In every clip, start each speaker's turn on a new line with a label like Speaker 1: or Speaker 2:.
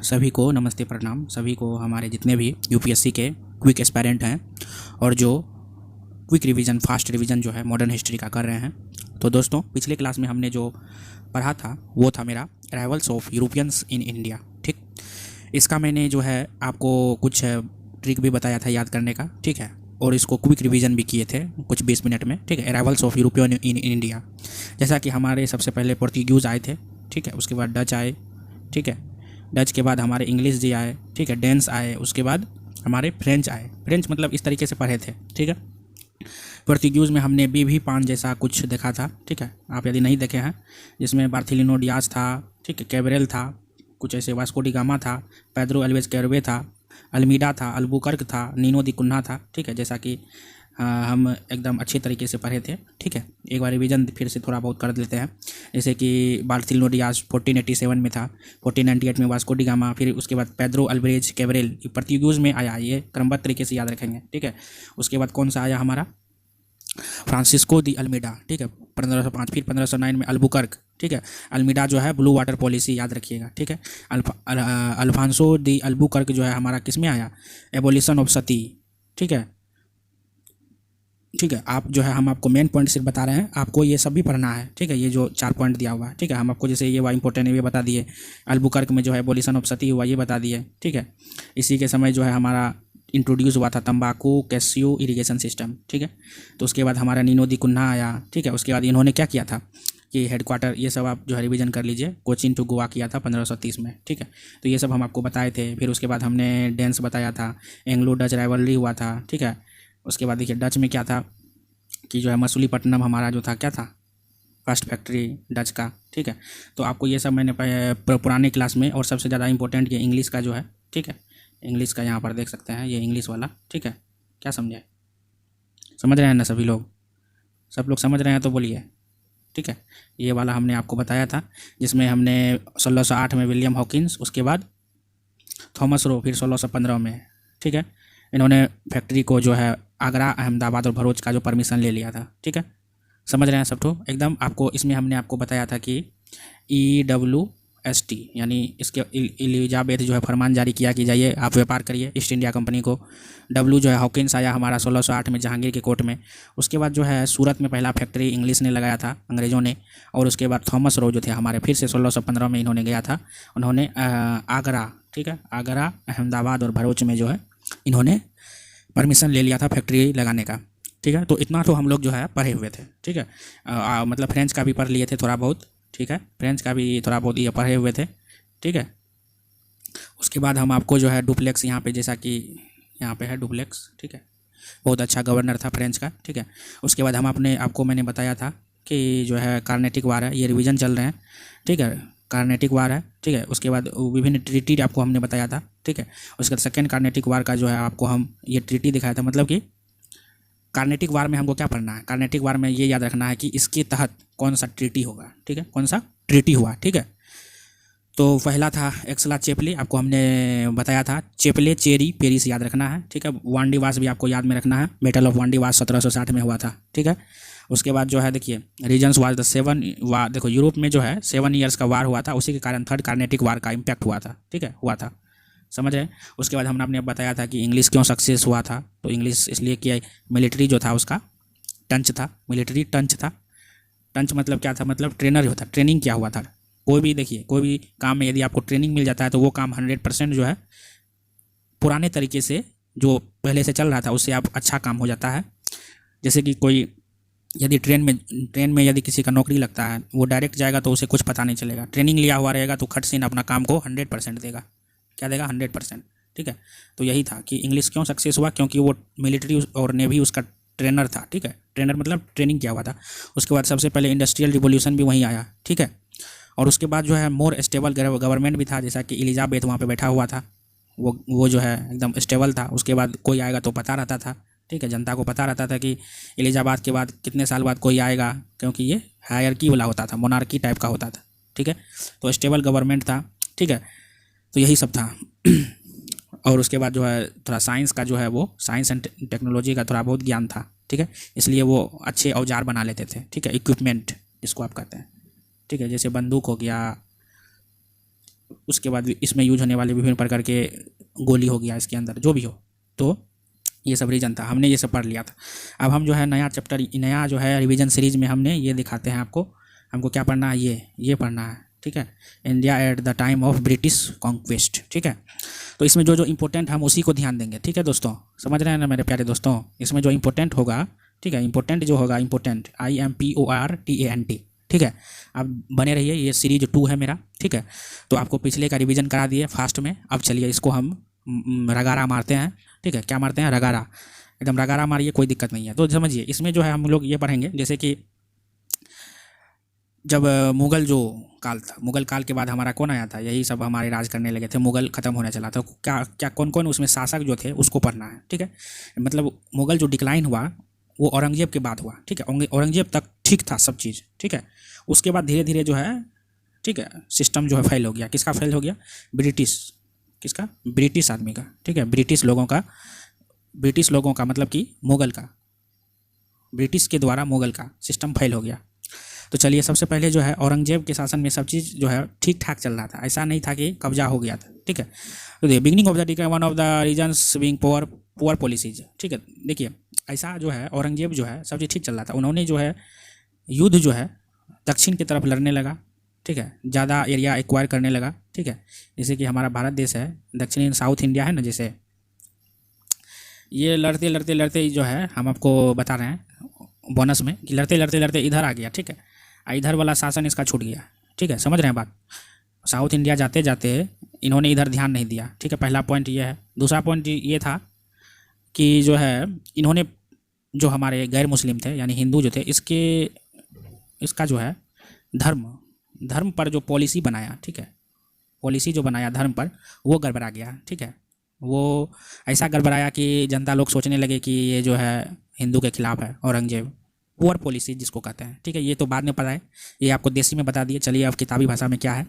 Speaker 1: सभी को नमस्ते प्रणाम। सभी को हमारे जितने भी यूपीएससी के क्विक एस्पायरेंट हैं और जो क्विक रिवीजन फास्ट रिवीजन जो है मॉडर्न हिस्ट्री का कर रहे हैं। तो दोस्तों, पिछले क्लास में हमने जो पढ़ा था वो था मेरा arrivals of Europeans in India. ठीक, इसका मैंने जो है आपको कुछ ट्रिक भी बताया था याद करने का। ठीक है, और इसको क्विक रिवीजन भी किए थे कुछ 20 मिनट में। ठीक है, arrivals of European in India, जैसा कि हमारे सबसे पहले पोर्तुगीज़ आए थे। ठीक है, उसके बाद डच आए। ठीक है, डच के बाद हमारे इंग्लिश जी आए। ठीक है, डेंस आए, उसके बाद हमारे फ्रेंच आए। फ्रेंच मतलब इस तरीके से पढ़े थे। ठीक है, पोर्तुगीज़ में हमने बीभी पान जैसा कुछ देखा था। ठीक है, आप यदि नहीं देखे हैं, जिसमें बार्थिलिनो डियाज था। ठीक है, कैब्रेल था, कुछ ऐसे वास्को डी गामा था, पेड्रो एल्वेज कैरवे था, अल्मीडा था, अल्बुकर्क था, नीनो दी कुन्हा था। ठीक है, जैसा कि हम एकदम अच्छे तरीके से पढ़े थे। ठीक है, एक बार रिवीजन फिर से थोड़ा बहुत कर लेते हैं। जैसे कि बार्थिलिनो डियाज 1487 में था, 1498 में वास्को डी गामा, फिर उसके बाद पेड्रो अल्वेज कैब्रेल पोर्तुगीज़ में आया। ये क्रमबद्ध तरीके से याद रखेंगे। ठीक है, उसके बाद कौन सा आया हमारा फ्रांसिस्को दी अल्मीडा। ठीक है, 1505। फिर 1509 में अल्बुकर्क। ठीक है, अल्मीडा जो है ब्लू वाटर पॉलिसी याद रखिएगा। ठीक है, अल्फांसो दी अल्बुकर्क जो है हमारा किस में आया, एबोलिशन ऑफ सती। ठीक है, ठीक है, आप जो है हम आपको मेन पॉइंट सिर्फ बता रहे हैं, आपको ये सब भी पढ़ना है। ठीक है, ये जो 4 पॉइंट दिया हुआ है। ठीक है, हम आपको जैसे ये हुआ इंपॉर्टेंट है ये बता दिए, अल्बुकर्क में जो है एबोलिशन ऑफ सती हुआ ये बता दिए। ठीक है, इसी के समय जो है हमारा इंट्रोड्यूस हुआ था तंबाकू कैसियो इरिगेशन सिस्टम। ठीक है, तो उसके बाद हमारा नीनो दी कुन्हा आया। ठीक है, उसके बाद इन्होंने क्या किया था कि हेडक्वार्टर, ये सब आप जो है रिवीजन कर लीजिए, कोचिन टू गोवा किया था 1530 में। ठीक है, तो ये सब हम आपको बताए थे। फिर उसके बाद हमने डेंस बताया था, एंग्लो डच राइवलरी हुआ था। ठीक है, उसके बाद देखिए डच में क्या था कि जो है मसूलीपट्टनम हमारा जो था क्या था, फर्स्ट फैक्ट्री डच का। ठीक है, तो आपको ये सब मैंने पुराने क्लास में, और सबसे ज़्यादा इंपॉर्टेंट ये इंग्लिश का जो है। ठीक है, इंग्लिश का यहाँ पर देख सकते हैं, ये इंग्लिश वाला। ठीक है, क्या समझे, समझ रहे हैं ना सभी लोग? सब लोग समझ रहे हैं तो बोलिए। ठीक है, ये वाला हमने आपको बताया था, जिसमें हमने 1608 में विलियम हॉकिंस, उसके बाद थॉमस रो, फिर 1615 में। ठीक है, इन्होंने फैक्ट्री को जो है आगरा, अहमदाबाद और भरूच का जो परमिशन ले लिया था। ठीक है, समझ रहे हैं सब तो एकदम। आपको इसमें हमने आपको बताया था कि EWST यानी इसके एलिजाबेथ जो है फरमान जारी किया कि जाइए आप व्यापार करिए ईस्ट इंडिया कंपनी को। W जो है हॉकिंस आया हमारा 1608 में जहांगीर के कोर्ट में। उसके बाद जो है सूरत में पहला फैक्ट्री इंग्लिश ने लगाया था, अंग्रेज़ों ने। और उसके बाद थॉमस रो जो थे हमारे, फिर से 1615 में इन्होंने गया था। उन्होंने आगरा, ठीक है, आगरा, अहमदाबाद और भरूच में जो है इन्होंने परमिशन ले लिया था फैक्ट्री लगाने का। ठीक है, तो इतना तो हम लोग जो है पढ़े हुए थे। ठीक है, मतलब फ्रेंच का भी पढ़ लिए थे थोड़ा बहुत। ठीक है, फ्रेंच का भी थोड़ा बहुत ये पढ़े हुए थे। ठीक है, उसके बाद हम आपको जो है डुप्लेक्स, यहाँ पे जैसा कि यहाँ पे है डुप्लेक्स। ठीक है, बहुत अच्छा गवर्नर था फ्रेंच का। ठीक है, उसके बाद हम आपको मैंने बताया था कि जो है कार्नेटिक वार है, ये रिवीजन चल रहे हैं। ठीक है, कार्नेटिक वार है। ठीक है, उसके बाद विभिन्न ट्रीटी आपको हमने बताया था। ठीक है, उसके बाद सेकेंड कार्नेटिक वार का जो है आपको हम ये ट्रीटी दिखाया था। मतलब कि कार्नेटिक वार में हमको क्या पढ़ना है, कार्नेटिक वार में ये याद रखना है कि इसके तहत कौन सा ट्रीटी होगा। ठीक है, कौन सा ट्रीटी हुआ। ठीक है, तो पहला था एक्सला चेपले, आपको हमने बताया था, चेपले चेरी पेरिस याद रखना है। ठीक है, वांडीवास भी आपको याद में रखना है, बैटल ऑफ वांडीवास 1760 में हुआ था। ठीक है, उसके बाद जो है देखिए रीजन्स वाज द 7 वार। देखो यूरोप में जो है 7 ईयर्स का वार हुआ था, उसी के कारण थर्ड कार्नेटिक वार का इम्पैक्ट हुआ था। ठीक है, हुआ था, समझ रहे हैं। उसके बाद हमने बताया था कि इंग्लिश क्यों सक्सेस हुआ था, तो इंग्लिश इसलिए कि मिलिट्री जो था उसका टंच था, मिलिट्री टंच था। टंच मतलब क्या था, मतलब ट्रेनर होता, ट्रेनिंग क्या हुआ था। कोई भी देखिए, कोई भी काम में यदि आपको ट्रेनिंग मिल जाता है तो वो काम 100% जो है पुराने तरीके से जो पहले से चल रहा था उससे आप अच्छा काम हो जाता है। जैसे कि कोई यदि ट्रेन में यदि किसी का नौकरी लगता है, वो डायरेक्ट जाएगा तो उसे कुछ पता नहीं चलेगा। ट्रेनिंग लिया हुआ रहेगा तो खट से अपना काम को 100% देगा। क्या देगा, 100%। ठीक है, तो यही था कि इंग्लिश क्यों सक्सेस हुआ, क्योंकि वो मिलिट्री और नेवी उसका ट्रेनर था। ठीक है, ट्रेनर मतलब ट्रेनिंग किया हुआ था। उसके बाद सबसे पहले इंडस्ट्रियल रिवोल्यूशन भी वहीं आया। ठीक है, और उसके बाद जो है मोर स्टेबल गवर्नमेंट भी था, जैसा कि एलिजाबेथ वहाँ पे बैठा हुआ था, वो जो है एकदम स्टेबल था। उसके बाद कोई आएगा तो पता रहता था। ठीक है, जनता को पता रहता था कि एलिजाबेथ के बाद कितने साल बाद कोई आएगा, क्योंकि ये हायरकी वाला होता था, मोनार्की टाइप का होता था। ठीक है, तो स्टेबल गवर्नमेंट था। ठीक है, तो यही सब था। और उसके बाद जो है थोड़ा साइंस का जो है, वो साइंस एंड टेक्नोलॉजी का थोड़ा बहुत ज्ञान था। ठीक है, इसलिए वो अच्छे औजार बना लेते थे। ठीक है, इक्विपमेंट जिसको आप कहते हैं। ठीक है, जैसे बंदूक हो गया, उसके बाद इसमें यूज होने वाले विभिन्न प्रकार के गोली हो गया इसके अंदर, जो भी हो, तो ये सब रीजन था, हमने ये सब पढ़ लिया था। अब हम जो है नया चैप्टर, नया जो है रिवीजन सीरीज में हमने ये दिखाते हैं आपको, हमको क्या पढ़ना है, ये पढ़ना है, ठीक है। India at the time of British conquest, ठीक है। तो इसमें जो जो इंपॉर्टेंट हम उसी को ध्यान देंगे, ठीक है दोस्तों, समझ रहे हैं ना मेरे प्यारे दोस्तों। इसमें जो इंपॉर्टेंट होगा, ठीक है, इंपॉर्टेंट जो होगा, इंपॉर्टेंट IMPORTANT, ठीक है। आप बने रहिए, ये सीरीज 2 है मेरा, ठीक है। तो आपको पिछले का रिवीजन करा दिए फास्ट में, अब चलिए इसको हम रगारा मारते हैं, ठीक है। क्या मारते हैं, रगारा, एकदम रगारा मारिए, कोई दिक्कत नहीं है। तो समझिए इसमें जो है हम लोग ये पढ़ेंगे, जैसे कि जब मुग़ल जो काल था, मुग़ल काल के बाद हमारा कौन आया था, यही सब हमारे राज करने लगे थे, मुग़ल ख़त्म होने चला था, क्या क्या कौन कौन उसमें शासक जो थे उसको पढ़ना है, ठीक है। मतलब मुग़ल जो डिक्लाइन हुआ वो औरंगजेब के बाद हुआ, ठीक है। औरंगजेब तक ठीक था सब चीज़, ठीक है। उसके बाद धीरे धीरे जो है, ठीक है, सिस्टम जो है फेल हो गया। किसका फेल हो गया, ब्रिटिश, किसका, ब्रिटिश आदमी का, ठीक है, ब्रिटिश लोगों का मतलब कि मुग़ल का, ब्रिटिश के द्वारा मुग़ल का सिस्टम फेल हो गया। तो चलिए सबसे पहले जो है औरंगजेब के शासन में सब चीज़ जो है ठीक ठाक चल रहा था, ऐसा नहीं था कि कब्जा हो गया था, ठीक है। तो देखिए beginning of the decline one of the reasons being poor policies, ठीक है। देखिए ऐसा जो है औरंगजेब जो है सब चीज़ ठीक चल रहा था, उन्होंने जो है युद्ध जो है दक्षिण की तरफ लड़ने लगा, ठीक है, ज़्यादा एरिया एक्वायर करने लगा, ठीक है। जैसे कि हमारा भारत देश है, दक्षिणी साउथ इंडिया है ना, जैसे ये लड़ते लड़ते लड़ते जो है हम आपको बता रहे हैं बोनस में कि लड़ते लड़ते लड़ते इधर आ गया, ठीक है। इधर वाला शासन इसका छूट गया, ठीक है, समझ रहे हैं बात। साउथ इंडिया जाते जाते इन्होंने इधर ध्यान नहीं दिया, ठीक है, पहला पॉइंट ये है। दूसरा पॉइंट ये था कि जो है इन्होंने जो हमारे गैर मुस्लिम थे यानी हिंदू जो थे, इसका जो है धर्म पर जो पॉलिसी बनाया, ठीक है, पॉलिसी जो बनाया धर्म पर, वो गड़बड़ा गया, ठीक है। वो ऐसा गड़बड़ाया कि जनता लोग सोचने लगे कि ये जो है हिंदू के खिलाफ है, औरंगजेब, पुअर पॉलिसी जिसको कहते हैं, ठीक है। ये तो बाद में पता है, ये आपको देसी में बता दिए, चलिए अब किताबी भाषा में क्या है।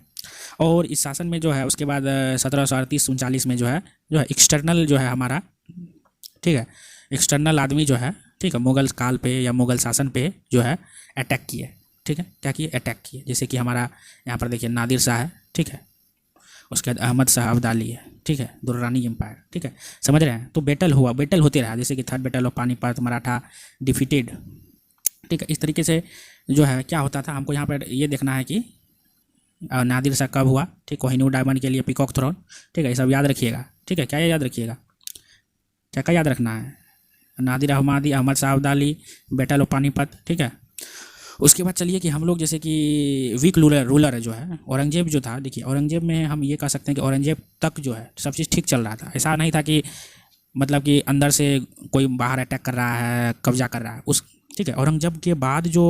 Speaker 1: और इस शासन में जो है उसके बाद 1738-39 में जो है एक्सटर्नल जो है हमारा, ठीक है, एक्सटर्नल आदमी जो है, ठीक है, मुग़ल काल पे या मुग़ल शासन पे जो है अटैक किए, ठीक है, क्या किए, अटैक किए। जैसे कि हमारा यहाँ पर देखिए नादिर शाह है, ठीक है, उसके बाद अहमद शाह अब्दाली है, ठीक है, दुर्रानी एम्पायर, ठीक है, समझ रहे हैं। तो बैटल होते रहा, जैसे कि third battle of Panipat, Maratha defeated, ठीक है। इस तरीके से जो है क्या होता था, हमको यहाँ पर ये देखना है कि नादिर शाह कब हुआ, ठीक, कोहिनूर डायमंड के लिए पीकॉक थ्रोन, ठीक है, ये सब याद रखिएगा, ठीक है। क्या याद रखिएगा, क्या याद रखना है, नादिर अहमदी, अहमद शाह अब्दाली, बैटल ऑफ पानीपत, ठीक है। उसके बाद चलिए कि हम लोग जैसे कि वीक रूलर है जो है औरंगजेब जो था, देखिए औरंगजेब में हम ये कह सकते हैं कि औरंगजेब तक जो है सब चीज़ ठीक चल रहा था। ऐसा नहीं था कि मतलब कि अंदर से कोई बाहर अटैक कर रहा है, कब्जा कर रहा है उस, ठीक है। औरंगजेब के बाद जो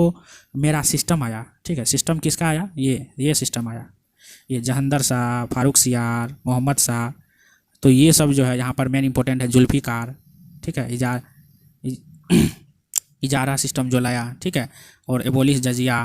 Speaker 1: मेरा सिस्टम आया, ठीक है, सिस्टम किसका आया, ये सिस्टम आया, ये जहांगीर शाह, फारूक सियार, मोहम्मद शाह, तो ये सब जो है यहाँ पर मेन इंपॉर्टेंट है, जुल्फ़िकार, ठीक है, इजारा सिस्टम जो लाया, ठीक है, और एबोलिश जजिया,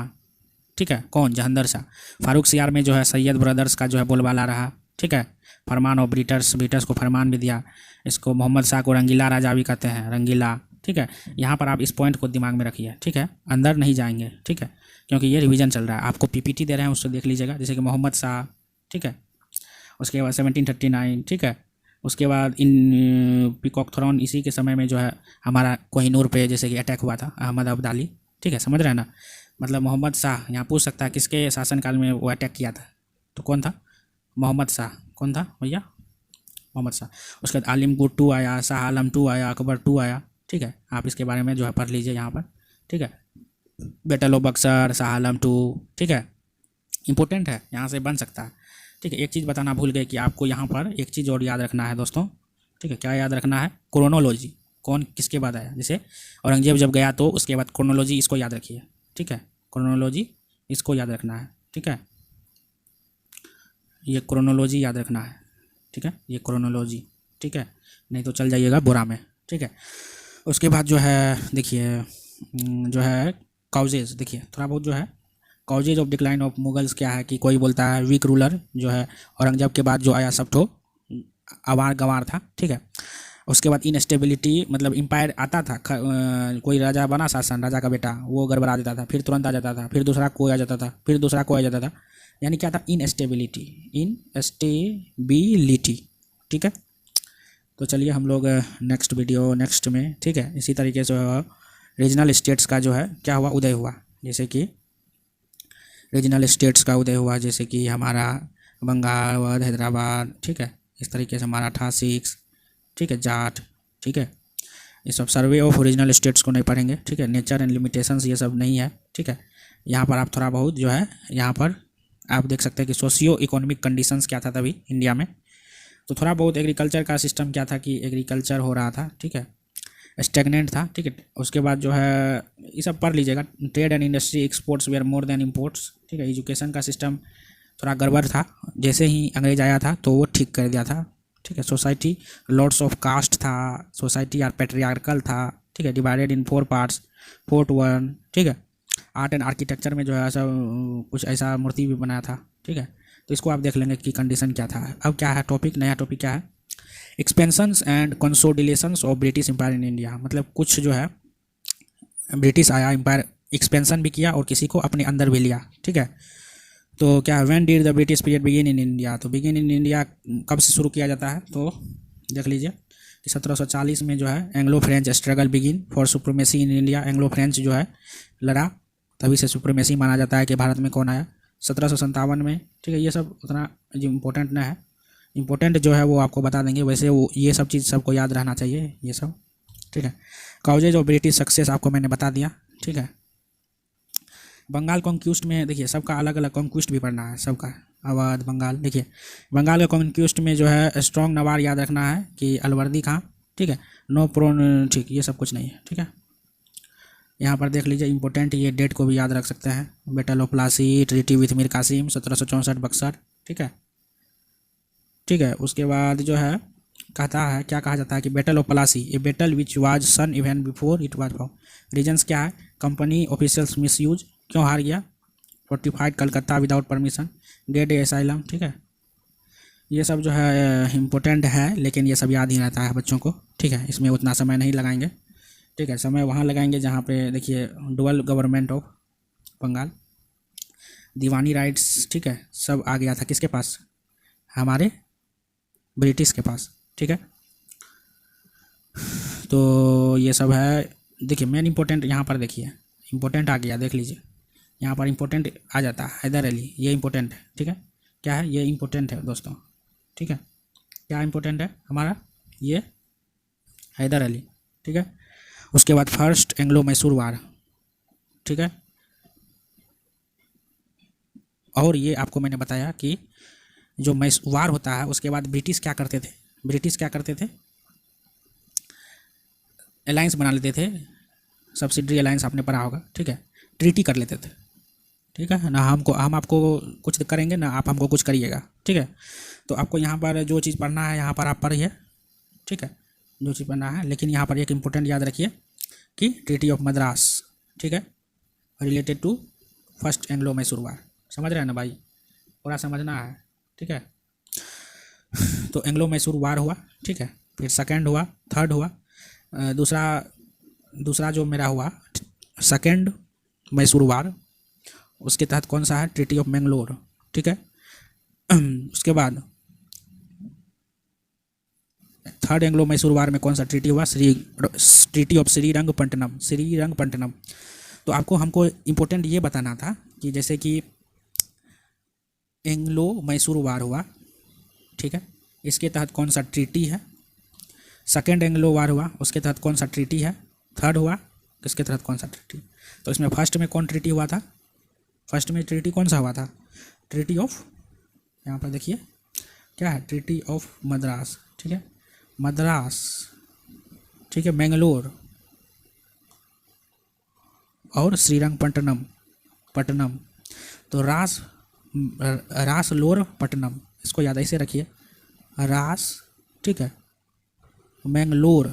Speaker 1: ठीक है, कौन, जहांगीर शाह। फारूक सियार में जो है सैयद ब्रदर्स का जो है बोलबाला रहा, ठीक है, फरमान ऑफ ब्रिटर्स को फरमान भी दिया। इसको मोहम्मद शाह को रंगीला राजा भी कहते हैं, रंगीला, ठीक है। यहाँ पर आप इस पॉइंट को दिमाग में रखिए, ठीक है, अंदर नहीं जाएंगे, ठीक है, क्योंकि ये रिवीजन चल रहा है। आपको पीपीटी दे रहे हैं, उससे देख लीजिएगा, जैसे कि मोहम्मद शाह, ठीक है, उसके बाद 1739, ठीक है, उसके बाद इन पीकॉक थ्रोन, इसी के समय में जो है हमारा कोहिनूर पे जैसे कि अटैक हुआ था, अहमद अब्दाली, ठीक है, समझ रहे हैं ना। मतलब मोहम्मद शाह, यहाँ पूछ सकता है किसके शासनकाल में वो अटैक किया था, तो कौन था, मोहम्मद शाह, कौन था भैया, मोहम्मद शाह। उसके बाद आलिमगुर 2 आया, शाह आलम 2 आया, अकबर 2 आया, ठीक है। आप इसके बारे में जो है पढ़ लीजिए यहाँ पर, ठीक है। बैटल ऑफ बक्सर, शाह आलम 2, ठीक है, इंपॉर्टेंट है, यहाँ से बन सकता है, ठीक है। एक चीज़ बताना भूल गए कि आपको यहाँ पर एक चीज़ और याद रखना है दोस्तों, ठीक है, क्या याद रखना है, क्रोनोलॉजी, कौन किसके बाद आया। जैसे औरंगजेब जब गया तो उसके बाद क्रोनोलॉजी, इसको याद रखिए, ठीक है, क्रोनोलॉजी इसको याद रखना है, ठीक है, ये क्रोनोलॉजी याद रखना है, ठीक है, ये क्रोनोलॉजी, ठीक है, नहीं तो चल जाइएगा बुरा में, ठीक है। उसके बाद जो है देखिए जो है कॉजेज, देखिए थोड़ा बहुत जो है causes of decline of Mughals क्या है कि कोई बोलता है वीक रूलर जो है औरंगजेब के बाद जो आया सब तो आवार गंवार था, ठीक है। उसके बाद इनस्टेबिलिटी, मतलब एम्पायर आता था, कोई राजा बना शासन, राजा का बेटा, वो गड़बड़ा देता था, फिर तुरंत आ जाता था, फिर दूसरा कोई आ जाता था, फिर दूसरा कोई आ जाता था, यानी क्या था, इनस्टेबिलिटी, इनस्टेबिलिटी। ठीक है, तो चलिए हम लोग नेक्स्ट वीडियो नेक्स्ट में, ठीक है, इसी तरीके से रीजनल स्टेट्स का जो है क्या हुआ, उदय हुआ। जैसे कि रीजनल स्टेट्स का उदय हुआ, जैसे कि हमारा बंगाल, हैदराबाद, ठीक है, इस तरीके से मराठा, सिख्स, ठीक है, जाट, ठीक है, ये सब सर्वे ऑफ ओरिजिनल स्टेट्स को नहीं पढ़ेंगे, ठीक है, नेचर एंड लिमिटेशंस ये सब नहीं है, ठीक है। यहाँ पर आप थोड़ा बहुत जो है, यहाँ पर आप देख सकते हैं कि सोशियो इकोनॉमिक कंडीशंस क्या था तभी इंडिया में, तो थोड़ा बहुत एग्रीकल्चर का सिस्टम क्या था कि एग्रीकल्चर हो रहा था, ठीक है, स्टेगनेंट था, ठीक है। उसके बाद जो है ये सब पढ़ लीजिएगा, trade and industry, exports were more than imports, ठीक है। एजुकेशन का सिस्टम थोड़ा गड़बड़ था, जैसे ही अंग्रेज आया था तो वो ठीक कर दिया था, ठीक है। सोसाइटी लॉर्ड्स ऑफ कास्ट था, सोसाइटी आर पैट्रियार्कल था, ठीक है, डिवाइडेड इन 4 पार्ट्स, 4 to 1, ठीक है। आर्ट एंड आर्किटेक्चर में जो है ऐसा कुछ ऐसा मूर्ति भी बनाया था, ठीक है। तो इसको आप देख लेंगे कि कंडीशन क्या था। अब क्या है टॉपिक, नया टॉपिक क्या है, expansions and consolidations of British empire in India. मतलब कुछ जो है ब्रिटिश आया एम्पायर, एक्सपेंशन भी किया और किसी को अपने अंदर भी लिया, ठीक है। तो क्या, when did the British period begin in India, तो बिगिन इन इंडिया कब से शुरू किया जाता है, तो देख लीजिए कि 1740 में जो है Anglo French struggle begin for supremacy in India. Anglo French जो है लड़ा, तभी से सुप्रीमेसी माना जाता है कि भारत में कौन आया, 1757 में, ठीक है। ये सब उतना इम्पोर्टेंट ना है, इम्पोर्टेंट जो है वो आपको बता देंगे, वैसे वो ये सब चीज़ सबको याद रहना चाहिए ये सब, ठीक है। कॉजेज ऑफ ब्रिटिश सक्सेस आपको मैंने बता दिया, ठीक है। बंगाल कॉन्क्यूस्ट में देखिए सबका अलग अलग कॉन्क्यूस्ट भी पढ़ना है सबका, अवध, बंगाल। देखिए बंगाल के कॉन्क्यूस्ट में जो है स्ट्रॉन्ग नवार याद रखना है कि अलवर्दी खां, ठीक है, नो प्रोन, ठीक, ये सब कुछ नहीं है, ठीक है। यहाँ पर देख लीजिए इंपॉर्टेंट, ये डेट को भी याद रख सकते हैं, battle of Plassey, treaty with Mir Qasim 1764 Buxar, ठीक है, ठीक है। उसके बाद जो है कहता है, क्या कहा जाता है कि battle of Plassey, a battle which was sun event before it was found. Reasons क्या है, कंपनी ऑफिशियल्स मिसयूज, क्यों हार गया, fortified Calcutta without permission, get a asylum, ठीक है। ये सब जो है इम्पोर्टेंट है, लेकिन ये सब याद ही रहता है बच्चों को, ठीक है। इसमें उतना समय नहीं लगाएंगे, ठीक है, समय वहाँ लगाएंगे जहाँ पे देखिए dual government of Bengal, Diwani rights, ठीक है, सब आ गया था किसके पास, हमारे ब्रिटिश के पास, ठीक है। तो ये सब है, देखिए मेन इंपॉर्टेंट यहाँ पर देखिए इंपॉर्टेंट आ गया, देख लीजिए यहाँ पर इंपॉर्टेंट आ जाता है, हैदर अली, ये इंपॉर्टेंट है, ठीक है। क्या है, ये इंपॉर्टेंट है दोस्तों, ठीक है। क्या इंपॉर्टेंट है हमारा, ये हैदर अली, ठीक है। उसके बाद फर्स्ट एंग्लो मैसूर वार, ठीक है। और ये आपको मैंने बताया कि जो वार होता है उसके बाद ब्रिटिश क्या करते थे, ब्रिटिश क्या करते थे, अलायंस बना लेते थे, सब्सिडरी अलायंस आपने पढ़ा होगा, ठीक है, ट्रीटी कर लेते थे, ठीक है ना। हम आपको कुछ करेंगे ना आप हमको कुछ करिएगा, ठीक है। तो आपको यहाँ पर जो चीज़ पढ़ना है यहाँ पर आप पढ़िए, ठीक है, जो चीज़ पढ़ना है। लेकिन यहाँ पर एक इम्पोर्टेंट याद रखिए कि ट्रीटी ऑफ मद्रास, ठीक है, related to first Anglo Mysore war, समझ रहे हैं ना भाई, पूरा समझना है, ठीक है। तो एंग्लो मैसूर वार हुआ, ठीक है, फिर सेकेंड हुआ, थर्ड हुआ, दूसरा जो मेरा हुआ सेकेंड मैसूर वार, उसके तहत कौन सा है, ट्रीटी ऑफ मैंगलोर, ठीक है। उसके बाद थर्ड एंग्लो मैसूर वार में कौन सा ट्रीटी हुआ, ट्रीटी ऑफ श्रीरंगपट्टनम, श्रीरंगपट्टनम। तो आपको हमको इम्पोर्टेंट ये बताना था कि जैसे कि एंग्लो मैसूर वार हुआ, ठीक है, इसके तहत कौन सा ट्रीटी है, सेकेंड एंग्लो वार हुआ उसके तहत कौन सा ट्रीटी है, थर्ड हुआ किसके तहत कौन सा ट्रीटी। तो इसमें फर्स्ट में कौन ट्रीटी हुआ था, फर्स्ट में ट्रीटी कौन सा हुआ था, ट्रीटी ऑफ, यहाँ पर देखिए क्या है, ट्रीटी ऑफ मद्रास, ठीक है, मद्रास, ठीक है, मैंगलोर और श्रीरंगपट्टनम, पट्टनम। तो रासलोर पट्टनम, इसको याद ऐसे रखिए, रास, ठीक है, मैंगलोर,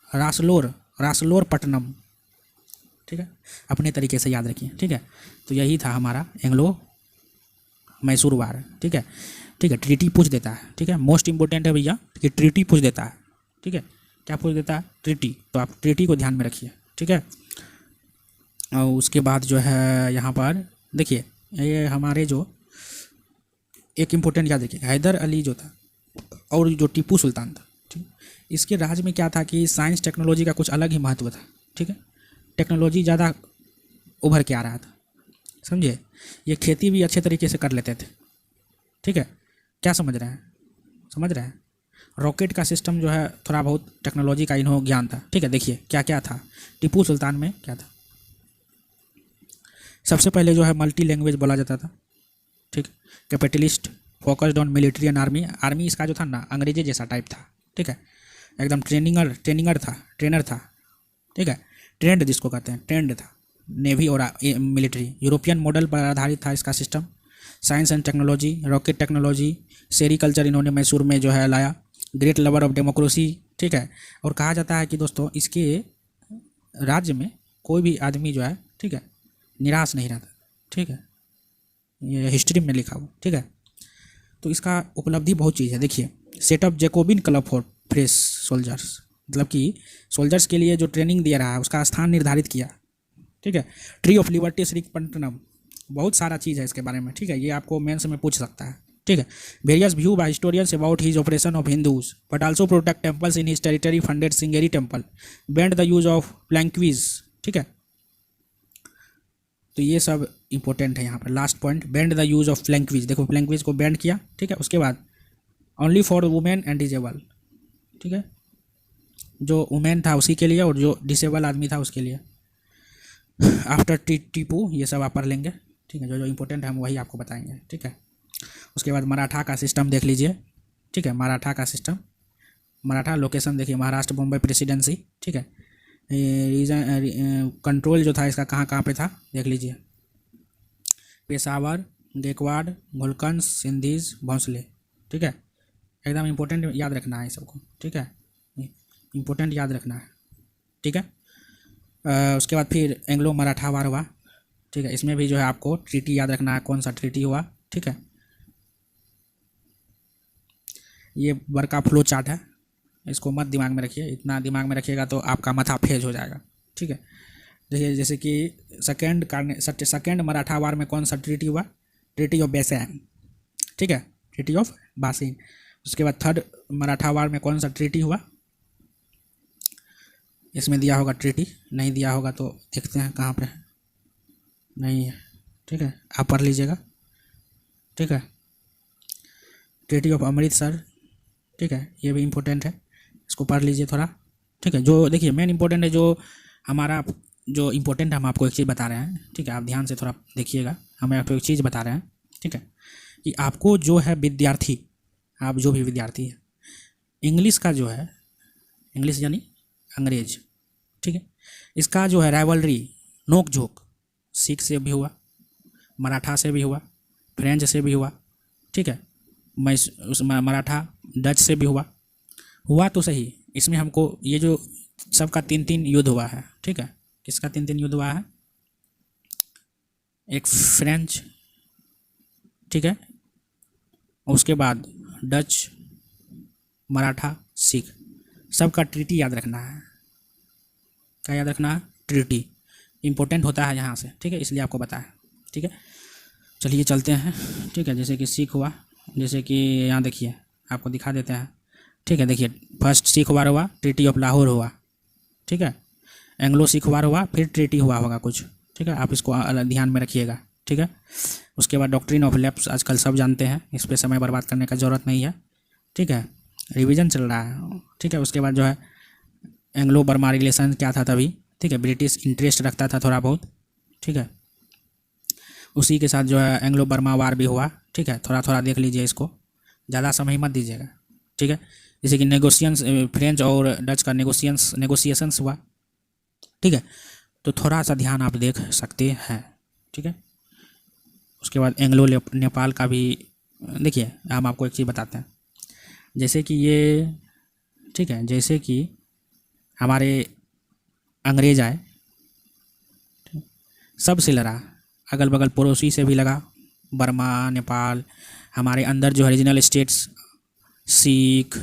Speaker 1: रासलोर पट्टनम, ठीक है, अपने तरीके से याद रखिए, ठीक है। तो यही था हमारा एंग्लो मैसूर वार, ठीक है, ठीक है। ट्रीटी पूछ देता है, ठीक है, मोस्ट इंपॉर्टेंट है भैया कि ट्रीटी पूछ देता है, ठीक है, क्या पूछ देता है, ट्रीटी। तो आप ट्रीटी को ध्यान में रखिए, ठीक है। और उसके बाद जो है यहाँ पर देखिए ये हमारे जो एक इम्पोर्टेंट याद रखिए, हैदर अली जो था और जो टीपू सुल्तान था, ठीक, इसके राज में क्या था कि साइंस टेक्नोलॉजी का कुछ अलग ही महत्व था। ठीक है, टेक्नोलॉजी ज़्यादा उभर के आ रहा था, समझे। ये खेती भी अच्छे तरीके से कर लेते थे। ठीक है, क्या समझ रहे हैं, समझ रहे हैं। रॉकेट का सिस्टम जो है थोड़ा बहुत टेक्नोलॉजी का इन्हों ज्ञान था। ठीक है, देखिए क्या क्या था टीपू सुल्तान में, क्या था। सबसे पहले जो है मल्टी लैंग्वेज बोला जाता था। ठीक, capitalist, focused on military and army. Army इसका जो था ना अंग्रेजी जैसा टाइप था। ठीक है, एकदम ट्रेनर था। ठीक है, ट्रेंड जिसको कहते हैं, ट्रेंड था नेवी और मिलिट्री। यूरोपियन मॉडल पर आधारित था इसका system. Science and technology, rocket technology, sericulture इन्होंने मैसूर में जो है लाया। Great lover of democracy. ठीक है, और कहा जाता है कि दोस्तों इसके राज्य में कोई भी आदमी जो है, ठीक है, निराश नहीं रहता। ठीक है, ये हिस्ट्री में लिखा हुआ। ठीक है, तो इसका उपलब्धि बहुत चीज़ है। देखिए, setup Jacobin club for fresh soldiers, मतलब कि सोल्जर्स के लिए जो ट्रेनिंग दे रहा है उसका स्थान निर्धारित किया। ठीक है, ट्री ऑफ लिबर्टी श्रीपट्टनम, बहुत सारा चीज़ है इसके बारे में। ठीक है, ये आपको मेंस में पूछ सकता है। ठीक है, various view by historians about his oppression of Hindus but also protect temples in his territory, funded Sringeri temple, banned the use of palanquins. ठीक है, तो ये सब इंपॉर्टेंट है यहाँ पर। Last point, banned the use of palanquins. देखो प्लैंक्वीज को बैंड किया। ठीक है, उसके बाद only for women and disable. ठीक है, जो वुमेन था उसी के लिए और जो डिसेबल आदमी था उसके लिए। आफ्टर टीपू, ये सब आप पढ़ लेंगे। ठीक है, जो जो इंपॉर्टेंट है हम वही आपको बताएंगे। ठीक है, उसके बाद मराठा का सिस्टम देख लीजिए। ठीक है, मराठा का सिस्टम, मराठा लोकेशन देखिए, महाराष्ट्र, मुंबई प्रेसिडेंसी। ठीक है, रीजन कंट्रोल जो था इसका कहाँ कहाँ पे था देख लीजिए। पेशावर, गेकवाड़, घुलकंस, सिंधीज, भोंसले। ठीक है, एकदम इंपॉर्टेंट याद रखना है सबको। ठीक है, इंपॉर्टेंट याद रखना है। ठीक है, उसके बाद फिर एंग्लो मराठा वार हुआ। ठीक है, इसमें भी जो है आपको ट्रीटी याद रखना है, कौन सा ट्रीटी हुआ। ठीक है, ये बड़का फ्लो चार्ट है, इसको मत दिमाग में रखिए, इतना दिमाग में रखिएगा तो आपका माथा फेज हो जाएगा। ठीक है, देखिए जैसे कि सेकेंड मराठा वार में कौन सा ट्रीटी हुआ, ट्रीटी ऑफ बेसैन। ठीक है, ट्रीटी ऑफ बासिन। उसके बाद थर्ड मराठा वार में कौन सा ट्रीटी हुआ, इसमें दिया होगा ट्रीटी, नहीं दिया होगा तो देखते हैं कहाँ पे नहीं है। ठीक है, आप पढ़ लीजिएगा। ठीक है, ट्रीटी ऑफ अमृतसर। ठीक है, ये भी इम्पोर्टेंट है, इसको पढ़ लीजिए थोड़ा। ठीक है, जो देखिए मेन इंपॉर्टेंट है, जो हमारा जो इम्पोर्टेंट है हम आपको एक चीज़ बता रहे हैं। ठीक है, आप ध्यान से थोड़ा देखिएगा, हमें आपको एक चीज़ बता रहे हैं। ठीक है, कि आपको जो है विद्यार्थी, आप जो भी विद्यार्थी है, इंग्लिश का जो है, इंग्लिश यानी अंग्रेज। ठीक है, इसका जो है राइवलरी, नोक झोंक, सिख से भी हुआ, मराठा से भी हुआ, फ्रेंच से भी हुआ। ठीक है, मराठा डच से भी हुआ तो सही। इसमें हमको ये जो सबका 3-3 युद्ध हुआ है। ठीक है, किसका 3-3 युद्ध हुआ है, एक फ्रेंच, ठीक है, उसके बाद डच, मराठा, सिख, सबका ट्रीटी याद रखना है। क्या याद रखना है, ट्रीटी इंपॉर्टेंट होता है यहाँ से। ठीक है, इसलिए आपको बताया। ठीक है, चलिए चलते हैं। ठीक है, जैसे कि सिख हुआ, जैसे कि यहाँ देखिए आपको दिखा देते हैं। ठीक है, देखिए फर्स्ट सिख वार हुआ, ट्रीटी ऑफ लाहौर हुआ। ठीक है, एंग्लो सिख वार हुआ, फिर ट्रीटी हुआ होगा कुछ। ठीक है, आप इसको ध्यान में रखिएगा। ठीक है, उसके बाद डॉक्ट्रिन ऑफ लैप्स आजकल सब जानते हैं, इस पर समय बर्बाद करने का ज़रूरत नहीं है। ठीक है, रिवीजन चल रहा है। ठीक है, उसके बाद जो है एंग्लो बर्मा रिलेशन क्या था तभी। ठीक है, ब्रिटिश इंटरेस्ट रखता था थोड़ा बहुत। ठीक है, उसी के साथ जो है एंग्लो बर्मा वार भी हुआ। ठीक है, थोड़ा थोड़ा देख लीजिए इसको, ज़्यादा समय मत दीजिएगा। ठीक है, जैसे कि नेगोशियंस, फ्रेंच और डच का नेगोशिएशंस हुआ। ठीक है, तो थोड़ा सा ध्यान आप देख सकते हैं। ठीक है, उसके बाद एंग्लो नेपाल का भी देखिए, हम आपको एक चीज़ बताते हैं। जैसे कि ये, ठीक है, जैसे कि हमारे अंग्रेज आए, सबसे लड़ा, अगल बगल पड़ोसी से भी लगा, बर्मा, नेपाल, हमारे अंदर जो रीजनल स्टेट्स, सिख,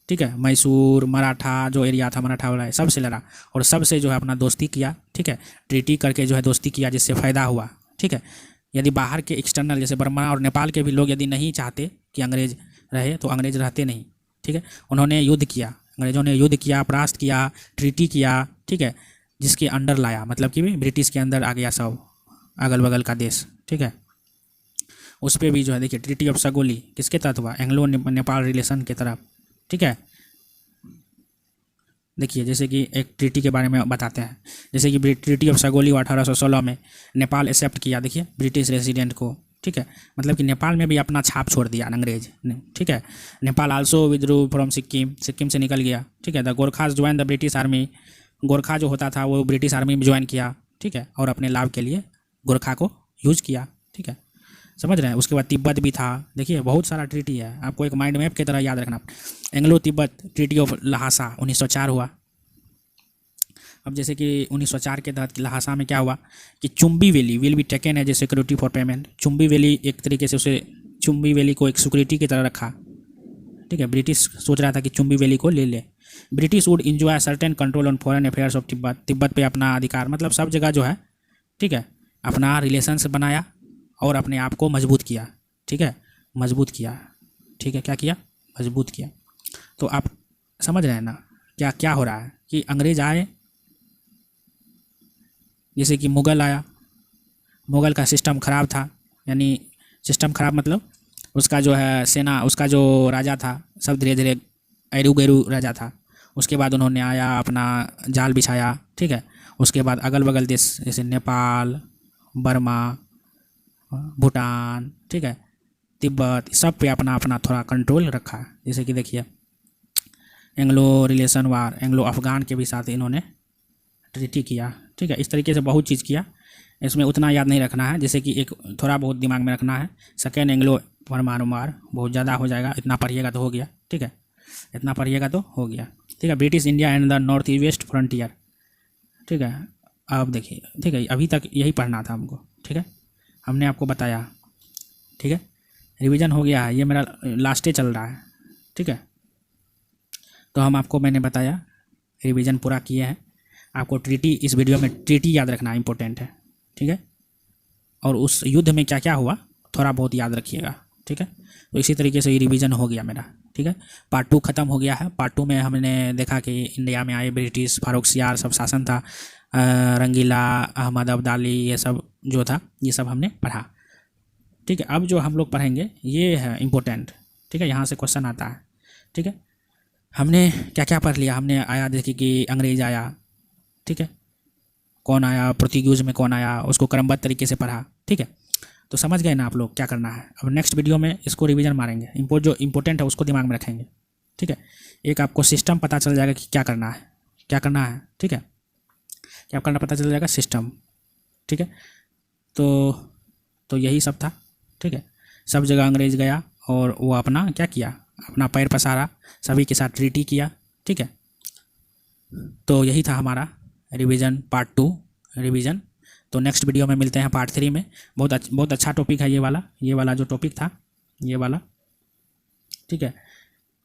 Speaker 1: ठीक है, मैसूर, मराठा जो एरिया था मराठा वाला है, सबसे लड़ा और सबसे जो है अपना दोस्ती किया। ठीक है, ट्रीटी करके जो है दोस्ती किया, जिससे फ़ायदा हुआ। ठीक है, यदि बाहर के एक्सटर्नल जैसे बर्मा और नेपाल के भी लोग यदि नहीं चाहते कि अंग्रेज रहे तो अंग्रेज रहते नहीं, ठीक है। उन्होंने युद्ध किया, अंग्रेज़ों ने युद्ध किया, परास्त किया, ट्रीटी किया, ठीक है, जिसके अंडर लाया, मतलब कि ब्रिटिश के अंदर आ गया सब अगल बगल का देश, ठीक है। उस पर भी जो है देखिए ट्रीटी ऑफ सगोली किसके तहत हुआ, एंग्लो नेपाल रिलेशन के तरफ, ठीक है। देखिए जैसे कि एक ट्रीटी के बारे में बताते हैं, जैसे कि ट्रीटी ऑफ सगोली 1816 में नेपाल एक्सेप्ट किया, देखिए ब्रिटिश रेसिडेंट को, ठीक है। मतलब कि नेपाल में भी अपना छाप छोड़ दिया अंग्रेज ने, ठीक है। नेपाल आल्सो विद्रू फ्रॉम सिक्किम, सिक्किम से निकल गया, ठीक है। The Gorkhas join the British army, Gorkha जो होता था वो ब्रिटिश आर्मी में ज्वाइन किया, ठीक है, और अपने लाभ के लिए गोरखा को यूज़ किया, ठीक है, समझ रहे हैं। उसके बाद तिब्बत भी था, देखिए बहुत सारा ट्रीटी है, आपको एक माइंड मैप की तरह याद रखना। Anglo Tibet treaty of Lhasa 1904 हुआ। अब जैसे कि 1904 के तहत लहासा में क्या हुआ कि Chumbi valley will be taken as a security for payment. Chumbi valley एक तरीके से उसे चुम्बी वैली को एक सिक्योरिटी की तरह रखा, ठीक है। ब्रिटिश सोच रहा था कि चुम्बी वैली को ले ले। British would enjoy certain control on foreign affairs of Tibet, Tibet पे अपना अधिकार, मतलब सब जगह जो है, ठीक है, अपना रिलेशंस बनाया और अपने आप को मजबूत किया, ठीक है, मजबूत किया, ठीक है, क्या किया, मजबूत किया। तो आप समझ रहे हैं ना क्या क्या हो रहा है कि अंग्रेज आए, जैसे कि मुग़ल आया, मुग़ल का सिस्टम ख़राब था, यानी सिस्टम ख़राब मतलब उसका जो है सेना, उसका जो राजा था सब धीरे धीरे एरू गैरू राजा था। उसके बाद उन्होंने आया अपना जाल बिछाया, ठीक है। उसके बाद अगल बगल देश जैसे नेपाल, बर्मा, भूटान, ठीक है, तिब्बत, सब पे अपना अपना थोड़ा कंट्रोल रखा। जैसे कि देखिए एंग्लो रिलेशन वार, एंग्लो अफ़गान के भी साथ इन्होंने ट्रीटी किया, ठीक है। इस तरीके से बहुत चीज़ किया, इसमें उतना याद नहीं रखना है, जैसे कि एक थोड़ा बहुत दिमाग में रखना है। सेकेंड एंग्लो परमाणु वार बहुत ज़्यादा हो जाएगा, इतना पढ़िएगा तो हो गया, ठीक है, इतना पढ़िएगा तो हो गया, ठीक है। British India and the north east frontier, ठीक है। अब देखिए, ठीक है, अभी तक यही पढ़ना था हमको, ठीक है, हमने आपको बताया, ठीक है, रिवीजन हो गया है, ये मेरा लास्ट डे चल रहा है, ठीक है। तो हम आपको मैंने बताया, रिवीजन पूरा किए हैं। आपको ट्रीटी, इस वीडियो में ट्रीटी याद रखना इम्पोर्टेंट है, ठीक है, और उस युद्ध में क्या क्या हुआ थोड़ा बहुत याद रखिएगा, ठीक है। तो इसी तरीके से ये रिवीजन हो गया मेरा, ठीक है। पार्ट 2 ख़त्म हो गया है। पार्ट 2 में हमने देखा कि इंडिया में आए ब्रिटिश, फारूक सियार सब शासन था, रंगीला, अहमद अब्दाली, ये सब जो था ये सब हमने पढ़ा, ठीक है। अब जो हम लोग पढ़ेंगे ये है इम्पोर्टेंट, ठीक है, यहाँ से क्वेश्चन आता है, ठीक है। हमने क्या क्या पढ़ लिया, हमने आया देखिए कि अंग्रेज़ आया, ठीक है, कौन आया, पोर्तुगीज़ में कौन आया, उसको क्रमबद्ध तरीके से पढ़ा, ठीक है। तो समझ गए ना आप लोग क्या करना है। अब नेक्स्ट वीडियो में इसको रिवीजन मारेंगे, जो इम्पोर्टेंट है उसको दिमाग में रखेंगे, ठीक है। एक आपको सिस्टम पता चल जाएगा कि क्या करना है, क्या करना है, ठीक है, क्या करना पता चल जाएगा, सिस्टम, ठीक है। तो यही सब था, ठीक है। सब जगह अंग्रेज गया और वो अपना क्या किया, अपना पैर पसारा, सभी के साथ ट्रीटी किया, ठीक है। तो यही था हमारा रिवीजन पार्ट 2 रिवीजन। तो नेक्स्ट वीडियो में मिलते हैं पार्ट 3 में। बहुत अच्छा टॉपिक है ये वाला जो टॉपिक था, ये वाला, ठीक है,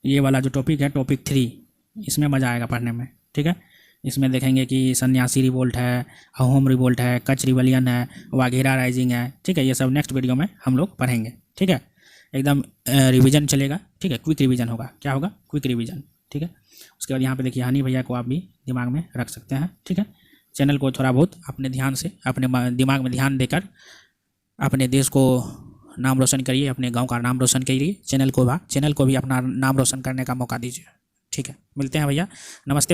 Speaker 1: ये वाला जो टॉपिक है टॉपिक 3, इसमें मज़ा आएगा पढ़ने में, ठीक है। इसमें देखेंगे कि सन्यासी रिवोल्ट है, अहोम रिवोल्ट है, कच्छ रिवलियन है, वाघेरा राइजिंग है, ठीक है। ये सब नेक्स्ट वीडियो में हम लोग पढ़ेंगे, ठीक है। एकदम रिवीजन चलेगा, ठीक है, क्विक रिवीजन होगा, क्या होगा, क्विक रिवीजन, ठीक है। उसके बाद यहाँ पे देखिए हनी भैया को आप भी दिमाग में रख सकते हैं, ठीक है। चैनल को थोड़ा बहुत अपने ध्यान से, अपने दिमाग में ध्यान देकर अपने देश को नाम रोशन करिए, अपने गांव का नाम रोशन करिए, चैनल को भी अपना नाम रोशन करने का मौका दीजिए, ठीक है। मिलते हैं भैया, नमस्ते।